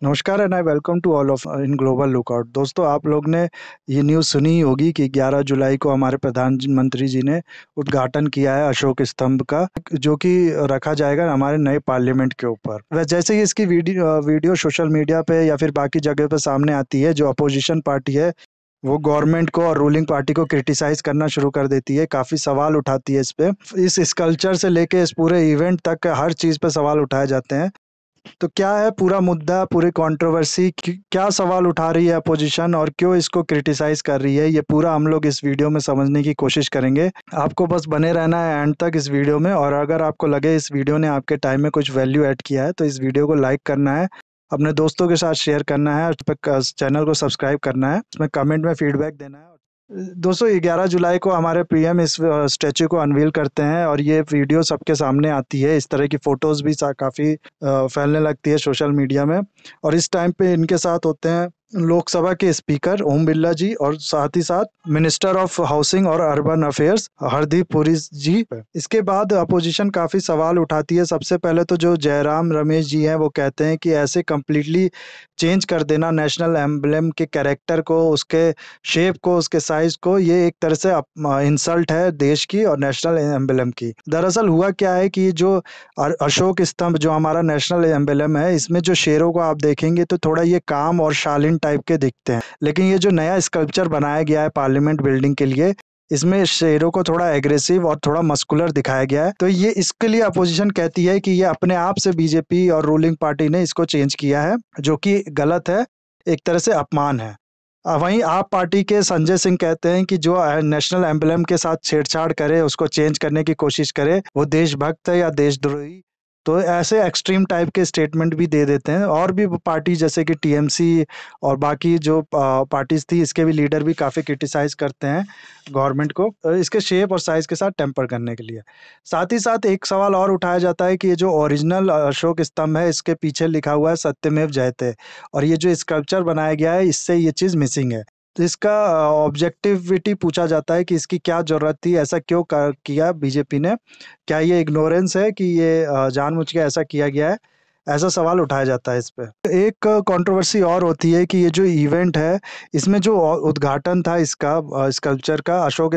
नमस्कार and I welcome to all of in global lookout. दोस्तों, आप लोग ने ये न्यूज़ सुनी ही होगी कि 11 जुलाई को हमारे प्रधानमंत्री जी ने उद्घाटन किया है अशोक स्तंभ का, जो कि रखा जाएगा हमारे नए पार्लियामेंट के ऊपर। वह जैसे ही इसकी वीडियो सोशल मीडिया पे या फिर बाकी जगह पे सामने आती है, जो अपोजिशन पार्टी है वो गवर्नमेंट को और रूलिंग पार्टी को क्रिटिसाइज करना शुरू कर देती है, काफ़ी सवाल उठाती है इस पे। इस कल्चर से लेके इस पूरे इवेंट तक हर चीज़ पे सवाल उठाए जाते हैं। तो क्या है पूरा मुद्दा, पूरी कंट्रोवर्सी, क्या सवाल उठा रही है अपोजिशन और क्यों इसको क्रिटिसाइज कर रही है, ये पूरा हम लोग इस वीडियो में समझने की कोशिश करेंगे। आपको बस बने रहना है एंड तक इस वीडियो में, और अगर आपको लगे इस वीडियो ने आपके टाइम में कुछ वैल्यू ऐड किया है तो इस वीडियो को लाइक करना है, अपने दोस्तों के साथ शेयर करना है, चैनल को सब्सक्राइब करना है, उसमें कमेंट में फीडबैक देना है। दोस्तों, 11 जुलाई को हमारे पीएम इस स्टैच्यू को अनवील करते हैं और ये वीडियो सबके सामने आती है। इस तरह की फोटोज भी काफ़ी फैलने लगती है सोशल मीडिया में। और इस टाइम पे इनके साथ होते हैं लोकसभा के स्पीकर ओम बिरला जी, और साथ ही साथ मिनिस्टर ऑफ हाउसिंग और अर्बन अफेयर्स हरदीप पुरी जी। इसके बाद अपोजिशन काफ़ी सवाल उठाती है। सबसे पहले तो जो जयराम रमेश जी हैं वो कहते हैं कि ऐसे कम्प्लीटली चेंज कर देना नेशनल एम्बलम के कैरेक्टर को, उसके शेप को, उसके साइज को, ये एक तरह से इंसल्ट है देश की और नेशनल एम्बलम की। दरअसल हुआ क्या है कि जो अशोक स्तंभ जो हमारा नेशनल एम्बलम है, इसमें जो शेरों को आप देखेंगे तो थोड़ा ये काम और शालीन टाइप के दिखते हैं, लेकिन ये जो नया स्कल्पचर बनाया गया है पार्लियामेंट बिल्डिंग के लिए, इसमें शेरों को थोड़ा एग्रेसिव और थोड़ा मस्कुलर दिखाया गया है। तो ये इसके लिए अपोजिशन कहती है कि ये अपने आप से बीजेपी और रूलिंग पार्टी ने इसको चेंज किया है, जो कि गलत है, एक तरह से अपमान है। वहीं आप पार्टी के संजय सिंह कहते हैं कि जो नेशनल एम्बलम के साथ छेड़छाड़ करे, उसको चेंज करने की कोशिश करे, वो देशभक्त है या देशद्रोही। तो ऐसे एक्सट्रीम टाइप के स्टेटमेंट भी दे देते हैं। और भी पार्टी जैसे कि टीएमसी और बाकी जो पार्टीज थी, इसके भी लीडर भी काफ़ी क्रिटिसाइज करते हैं गवर्नमेंट को इसके शेप और साइज के साथ टेम्पर करने के लिए। साथ ही साथ एक सवाल और उठाया जाता है कि ये जो ओरिजिनल अशोक स्तंभ है, इसके पीछे लिखा हुआ है सत्यमेव जयते, और ये जो स्कल्पचर बनाया गया है इससे ये चीज़ मिसिंग है। तो इसका ऑब्जेक्टिविटी पूछा जाता है कि इसकी क्या ज़रूरत थी, ऐसा क्यों किया बीजेपी ने? क्या ये इग्नोरेंस है कि ये जानबूझ के ऐसा किया गया है? ऐसा सवाल उठाया जाता है इस पे। एक कंट्रोवर्सी और होती है कि ये जो इवेंट है, इसमें जो उद्घाटन था इसका स्कल्पचर का, अशोक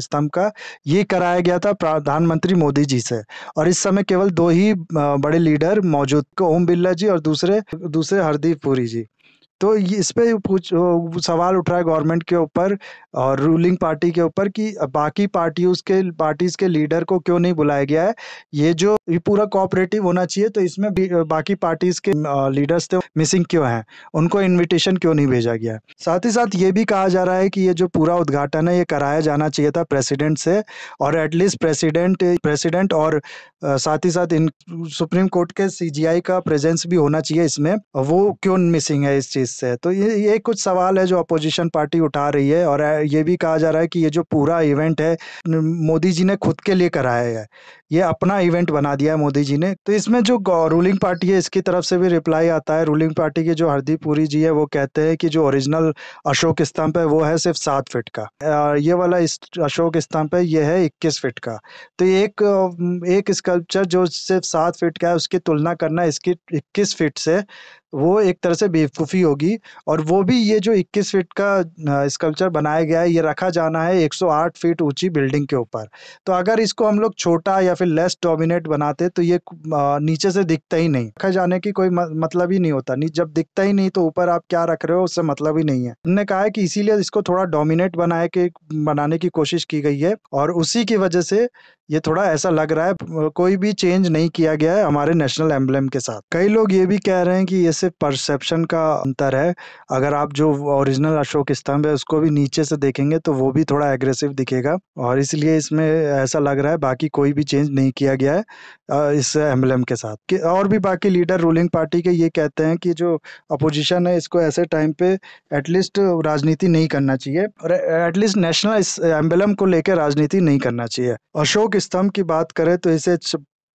स्तंभ का, ये कराया गया था प्रधानमंत्री मोदी जी से। और इस समय केवल 2 ही बड़े लीडर मौजूद, ओम बिरला जी और दूसरे दूसरे हरदीप पुरी जी। तो ये इस पे सवाल उठ रहा है गवर्नमेंट के ऊपर और रूलिंग पार्टी के ऊपर कि बाकी पार्टीज़ के लीडर को क्यों नहीं बुलाया गया है। ये पूरा कोऑपरेटिव होना चाहिए, तो इसमें बाकी पार्टीज़ के लीडर्स थे, मिसिंग क्यों हैं? उनको इन्विटेशन क्यों नहीं भेजा गया है? साथ ही साथ ये भी कहा जा रहा है कि ये जो पूरा उद्घाटन है, ये कराया जाना चाहिए था प्रेसिडेंट से, और एटलीस्ट प्रेसिडेंट और साथ ही साथ इन सुप्रीम कोर्ट के सीजीआई का प्रेजेंस भी होना चाहिए इसमें। वो क्यों मिसिंग है इस चीज़ से? तो ये कुछ सवाल है जो अपोजिशन पार्टी उठा रही है। और ये भी कहा जा रहा है कि ये जो पूरा इवेंट है, मोदी जी ने खुद के लिए कराया है, ये अपना इवेंट बना दिया है मोदी जी ने। तो इसमें जो रूलिंग पार्टी है, इसकी तरफ से भी रिप्लाई आता है। रूलिंग पार्टी के जो हरदीप पुरी जी है, वो कहते हैं कि जो ओरिजिनल अशोक स्तंभ है वो है सिर्फ 7 फीट का, ये वाला अशोक स्तंभ है ये है 21 फीट का। तो एक स्कल्पचर जो सिर्फ 7 फीट का है, उसकी तुलना करना इसकी 21 फीट से, वो एक तरह से बेवकूफ़ी होगी। और वो भी ये जो 21 फीट का स्कल्पचर बनाया गया है, ये रखा जाना है 108 फीट ऊंची बिल्डिंग के ऊपर। तो अगर इसको हम लोग छोटा या फिर लेस डोमिनेट बनाते तो ये नीचे से दिखता ही नहीं, रखा जाने की कोई मतलब ही नहीं होता। जब दिखता ही नहीं तो ऊपर आप क्या रख रहे हो, उससे मतलब ही नहीं है। उन्होंने कहा है कि इसीलिए इसको थोड़ा डोमिनेट बनाने की कोशिश की गई है, और उसी की वजह से ये थोड़ा ऐसा लग रहा है। कोई भी चेंज नहीं किया गया है हमारे नेशनल एम्बलम के साथ। कई लोग ये भी कह रहे हैं कि ये सिर्फ परसेप्शन का अंतर है। अगर आप जो ओरिजिनल अशोक स्तंभ है उसको भी नीचे से देखेंगे तो वो भी थोड़ा एग्रेसिव दिखेगा, और इसलिए इसमें ऐसा लग रहा है। बाकी कोई भी चेंज नहीं किया गया है इस एम्बलम के साथ। और भी बाकी लीडर रूलिंग पार्टी के ये कहते हैं कि जो अपोजिशन है, इसको ऐसे टाइम पे एटलीस्ट राजनीति नहीं करना चाहिए, और एटलीस्ट नेशनल एम्बलम को लेकर राजनीति नहीं करना चाहिए। अशोक स्तंभ की बात करें तो इसे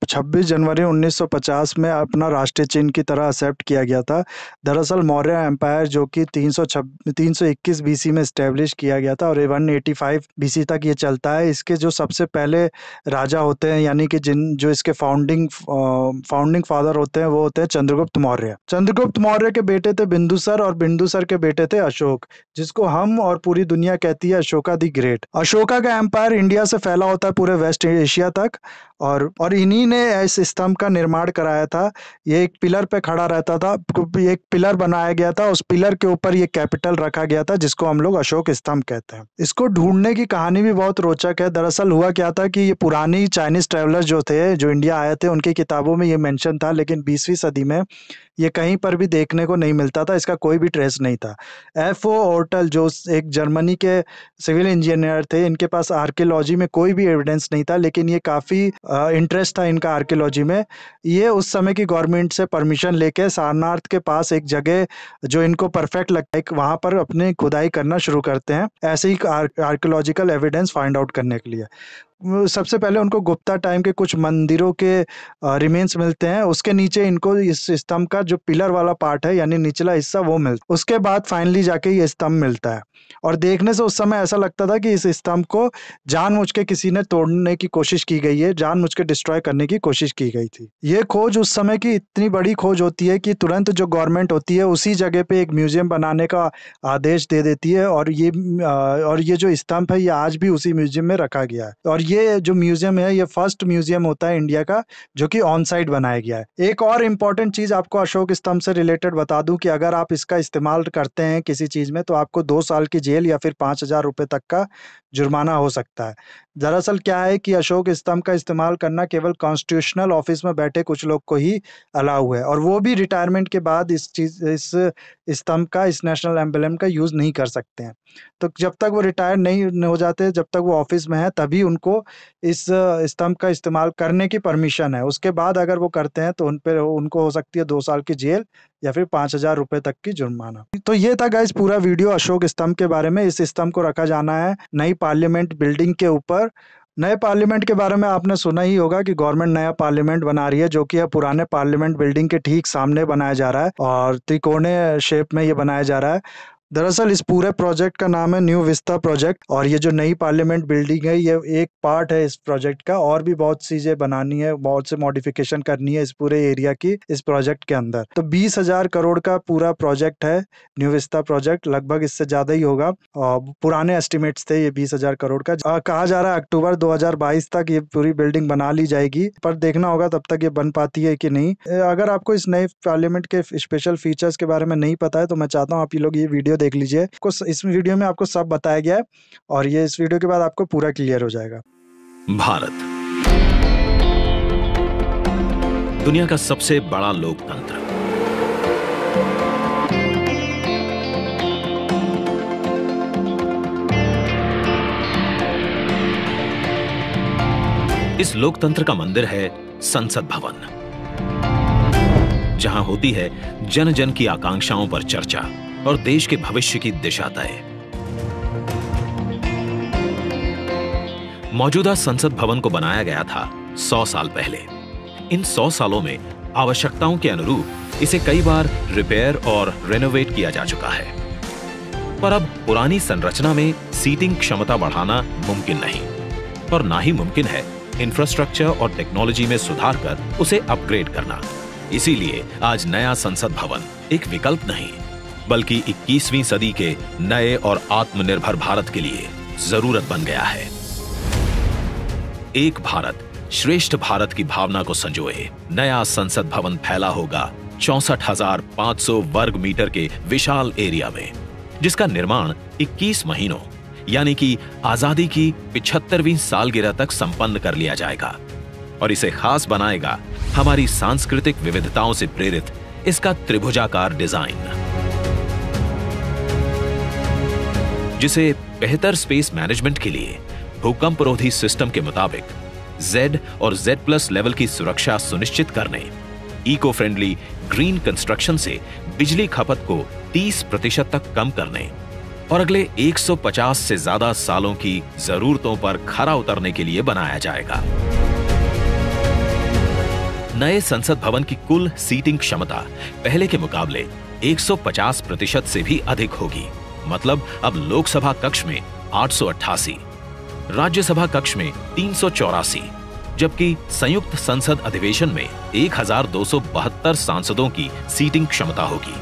26 जनवरी 1950 में अपना राष्ट्रीय चिन्ह की तरह एक्सेप्ट किया गया था। दरअसल मौर्य एम्पायर जो कि 321 बीसी में स्टैब्लिश किया गया था और 185 बीसी तक ये चलता है। इसके जो सबसे पहले राजा होते हैं, यानी कि जो इसके फाउंडिंग फादर होते हैं, वो होते हैं चंद्रगुप्त मौर्य। चंद्रगुप्त मौर्य के बेटे थे बिंदुसार और बिंदुसार के बेटे थे अशोक, जिसको हम और पूरी दुनिया कहती है अशोका द ग्रेट। अशोका का एम्पायर इंडिया से फैला होता है पूरे वेस्ट एशिया तक, और इन्हीं ने इस स्तंभ का निर्माण कराया था। ये एक पिलर पे खड़ा रहता था, एक पिलर बनाया गया था, उस पिलर के ऊपर ये कैपिटल रखा गया था, जिसको हम लोग अशोक स्तंभ कहते हैं। इसको ढूंढने की कहानी भी बहुत रोचक है। दरअसल हुआ क्या था कि ये पुरानी चाइनीज ट्रेवलर्स जो थे, जो इंडिया आए थे, उनकी किताबों में ये मेंशन था, लेकिन 20वीं सदी में ये कहीं पर भी देखने को नहीं मिलता था, इसका कोई भी ट्रेस नहीं था। F.O. ओर्टल जो एक जर्मनी के सिविल इंजीनियर थे, इनके पास आर्कियोलॉजी में कोई भी एविडेंस नहीं था, लेकिन ये काफ़ी इंटरेस्ट था इनका आर्कियोलॉजी में। ये उस समय की गवर्नमेंट से परमिशन लेके सारनाथ के पास एक जगह जो इनको परफेक्ट लगता है, वहाँ पर अपनी खुदाई करना शुरू करते हैं, ऐसे ही आर्कियोलॉजिकल एविडेंस फाइंड आउट करने के लिए। सबसे पहले उनको गुप्ता टाइम के कुछ मंदिरों के रिमेन्स मिलते हैं, उसके नीचे इनको इस स्तंभ का जो पिलर वाला पार्ट है, यानी निचला हिस्सा, वो मिलता है। उसके बाद फाइनली जाके ये स्तंभ मिलता है, और देखने से उस समय ऐसा लगता था कि इस स्तंभ को जानबूझ के किसी ने तोड़ने की कोशिश की गई है, जानबूझ के डिस्ट्रॉय करने की कोशिश की गई थी। ये खोज उस समय की इतनी बड़ी खोज होती है कि तुरंत जो गवर्नमेंट होती है उसी जगह पे एक म्यूजियम बनाने का आदेश दे देती है, और ये जो स्तंभ है ये आज भी उसी म्यूजियम में रखा गया है। और ये जो म्यूजियम है, ये फर्स्ट म्यूजियम होता है इंडिया का जो कि ऑन साइट बनाया गया है। एक और इम्पॉर्टेंट चीज आपको अशोक स्तंभ से रिलेटेड बता दूं कि अगर आप इसका इस्तेमाल करते हैं किसी चीज में, तो आपको 2 साल की जेल या फिर 5,000 रुपए तक का जुर्माना हो सकता है। दरअसल क्या है कि अशोक स्तंभ का इस्तेमाल करना केवल कॉन्स्टिट्यूशनल ऑफिस में बैठे कुछ लोग को ही अलाउ है, और वो भी रिटायरमेंट के बाद इस स्तंभ का, इस नेशनल एम्बलम का यूज नहीं कर सकते हैं। तो जब तक वो रिटायर नहीं हो जाते, जब तक वो ऑफिस में है, तभी उनको इस स्तंभ का इस्तेमाल करने की परमिशन है। उसके बाद अगर वो करते हैं तो उनको हो सकती है 2 साल की जेल या फिर 5,000 रुपए तक की जुर्माना। तो ये था गाइस पूरा वीडियो अशोक स्तंभ के बारे में। इस स्तंभ को रखा जाना है नई पार्लियामेंट बिल्डिंग के ऊपर। नए पार्लियामेंट के बारे में आपने सुना ही होगा कि गवर्नमेंट नया पार्लियामेंट बना रही है, जो कि पुराने पार्लियामेंट बिल्डिंग के ठीक सामने बनाया जा रहा है, और त्रिकोणीय शेप में ये बनाया जा रहा है। दरअसल इस पूरे प्रोजेक्ट का नाम है न्यू विस्ता प्रोजेक्ट, और ये जो नई पार्लियामेंट बिल्डिंग है, ये एक पार्ट है इस प्रोजेक्ट का। और भी बहुत चीजें बनानी है, बहुत से मॉडिफिकेशन करनी है इस पूरे एरिया की, इस प्रोजेक्ट के अंदर। तो 20,000 करोड़ का पूरा प्रोजेक्ट है न्यू विस्ता प्रोजेक्ट, लगभग इससे ज्यादा ही होगा। पुराने एस्टिमेट्स थे ये 20,000 करोड़ का। कहा जा रहा है अक्टूबर 2022 तक ये पूरी बिल्डिंग बना ली जाएगी, पर देखना होगा तब तक ये बन पाती है कि नहीं। अगर आपको इस नए पार्लियामेंट के स्पेशल फीचर्स के बारे में नहीं पता है, तो मैं चाहता हूँ आप ये लोग ये वीडियो देख लीजिए। इस वीडियो में आपको सब बताया गया है, और ये इस वीडियो के बाद आपको पूरा क्लियर हो जाएगा। भारत दुनिया का सबसे बड़ा लोकतंत्र, इस लोकतंत्र का मंदिर है संसद भवन, जहां होती है जन जन की आकांक्षाओं पर चर्चा और देश के भविष्य की दिशा तय। मौजूदा संसद भवन को बनाया गया था 100 साल पहले। इन 100 सालों में आवश्यकताओं के अनुरूप इसे कई बार रिपेयर और रेनोवेट किया जा चुका है, पर अब पुरानी संरचना में सीटिंग क्षमता बढ़ाना मुमकिन नहीं, और ना ही मुमकिन है इंफ्रास्ट्रक्चर और टेक्नोलॉजी में सुधार कर उसे अपग्रेड करना। इसीलिए आज नया संसद भवन एक विकल्प नहीं, बल्कि 21वीं सदी के नए और आत्मनिर्भर भारत के लिए जरूरत बन गया है। एक भारत श्रेष्ठ भारत की भावना को संजोए नया संसद भवन फैला होगा 64,500 वर्ग मीटर के विशाल एरिया में, जिसका निर्माण 21 महीनों यानी कि आजादी की 75वीं सालगिरह तक संपन्न कर लिया जाएगा। और इसे खास बनाएगा हमारी सांस्कृतिक विविधताओं से प्रेरित इसका त्रिभुजाकार डिजाइन, जिसे बेहतर स्पेस मैनेजमेंट के लिए भूकंपरोधी सिस्टम के मुताबिक Z और Z+ लेवल की सुरक्षा सुनिश्चित करने, इको फ्रेंडली ग्रीन कंस्ट्रक्शन से बिजली खपत को 30% तक कम करने और अगले 150 से ज्यादा सालों की जरूरतों पर खरा उतरने के लिए बनाया जाएगा। नए संसद भवन की कुल सीटिंग क्षमता पहले के मुकाबले 150% से भी अधिक होगी। मतलब अब लोकसभा कक्ष में 888, राज्यसभा कक्ष में 384, जबकि संयुक्त संसद अधिवेशन में 1272 सांसदों की सीटिंग क्षमता होगी।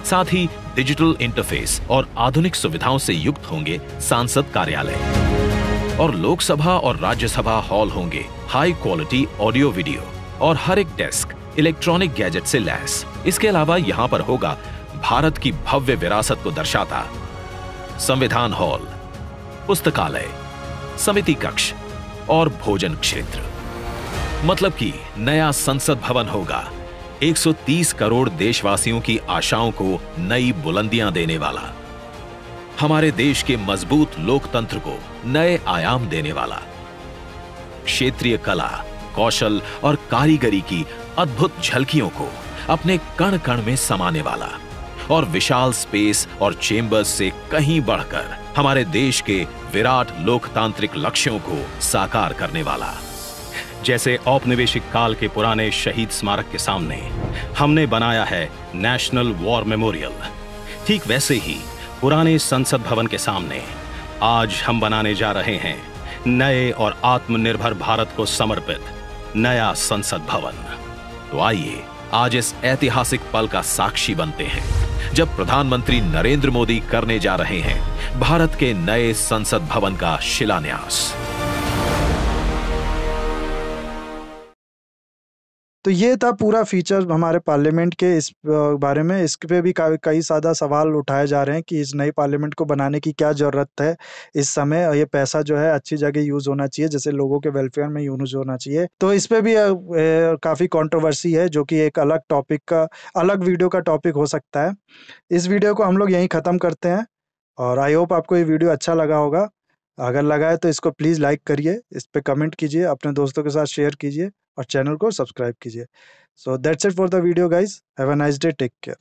साथ ही डिजिटल इंटरफेस और आधुनिक सुविधाओं से युक्त होंगे सांसद कार्यालय और लोकसभा और राज्यसभा हॉल होंगे हाई क्वालिटी ऑडियो वीडियो और हर एक डेस्क इलेक्ट्रॉनिक गैजेट से लैस। इसके अलावा यहाँ पर होगा भारत की भव्य विरासत को दर्शाता संविधान हॉल, पुस्तकालय, समिति कक्ष और भोजन क्षेत्र। मतलब कि नया संसद भवन होगा 130 करोड़ देशवासियों की आशाओं को नई बुलंदियां देने वाला, हमारे देश के मजबूत लोकतंत्र को नए आयाम देने वाला, क्षेत्रीय कला, कौशल और कारीगरी की अद्भुत झलकियों को अपने कण कण में समाने वाला और विशाल स्पेस और चेंबर्स से कहीं बढ़कर हमारे देश के विराट लोकतांत्रिक लक्ष्यों को साकार करने वाला। जैसे औपनिवेशिक काल के पुराने शहीद स्मारक के सामने हमने बनाया है नेशनल वॉर मेमोरियल, ठीक वैसे ही पुराने संसद भवन के सामने आज हम बनाने जा रहे हैं नए और आत्मनिर्भर भारत को समर्पित नया संसद भवन। तो आइए आज इस ऐतिहासिक पल का साक्षी बनते हैं जब प्रधानमंत्री नरेंद्र मोदी करने जा रहे हैं भारत के नए संसद भवन का शिलान्यास। तो ये था पूरा फीचर हमारे पार्लियामेंट के इस बारे में। इस पे भी कई सादा सवाल उठाए जा रहे हैं कि इस नई पार्लियामेंट को बनाने की क्या ज़रूरत है इस समय, और ये पैसा जो है अच्छी जगह यूज़ होना चाहिए, जैसे लोगों के वेलफेयर में यूज़ होना चाहिए। तो इस पे भी काफ़ी कंट्रोवर्सी है, जो कि एक अलग टॉपिक का, अलग वीडियो का टॉपिक हो सकता है। इस वीडियो को हम लोग यहीं ख़त्म करते हैं और आई होप आपको ये वीडियो अच्छा लगा होगा। अगर लगा है तो इसको प्लीज़ लाइक करिए, इस पे कमेंट कीजिए, अपने दोस्तों के साथ शेयर कीजिए और चैनल को सब्सक्राइब कीजिए। So that's it for the video guys. Have a nice day, take care.